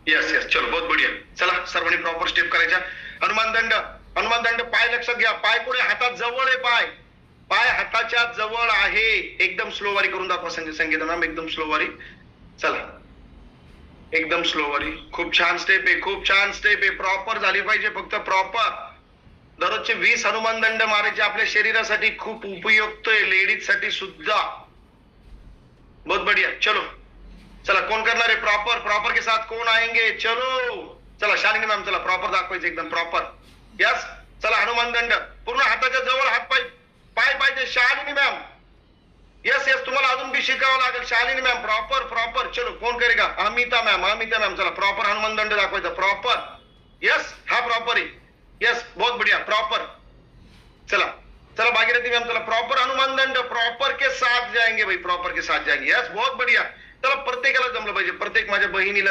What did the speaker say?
Yes yes, चलो बहुत बढ़िया. चला सर्वांनी प्रॉपर स्टेप करायच्या. हनुमान दंड. हनुमान दंड. पाय लक्षात घ्या. पाय पुढे हातात जवळ आहे. पाय पाय हाताच्या जवळ आहे. एकदम स्लो वारी करून दाखवा संगीता मॅम. एकदम स्लो वारी. चला एकदम स्लो वारी. खूप छान स्टेप आहे. खूप छान स्टेप आहे. प्रॉपर झाली पाहिजे. फक्त प्रॉपर. दररोजचे 20 हनुमान दंड मारायचे आपल्या शरीरासाठी खूप उपयुक्त आहे. लेडीज साठी सुद्धा. बहुत बढ़िया. चलो चला कोण करणार आहे प्रॉपर. प्रॉपर के साथ कोण आएंगे. चलो चला शालिनी मॅम. चला प्रॉपर दाखवायचं एकदम प्रॉपर. यस. चला हनुमान दंड. पूर्ण हाताच्या जवळ हात पाय पाय पाहिजे. शालिनी मॅम. यस यस, तुम्हाला अजून भी शिकावं लागेल. Shalini ma'am proper proper. चलो कोण करेगा. अमिता मॅम. अमिता मॅम. चला प्रॉपर हनुमान दंड दाखवायचा प्रॉपर. यस हा प्रॉपर आहे. यस बहुत बढ़िया. प्रॉपर. चला चला भागीरथी मैम. चला प्रॉपर हनुमान दंड. प्रॉपर के साथ जाएंगे भाई. प्रॉपर के साथ जाएंगे. यस बहुत बढ़िया. चला प्रत्येकाला जमलं पाहिजे. प्रत्येक माझ्या बहिणीला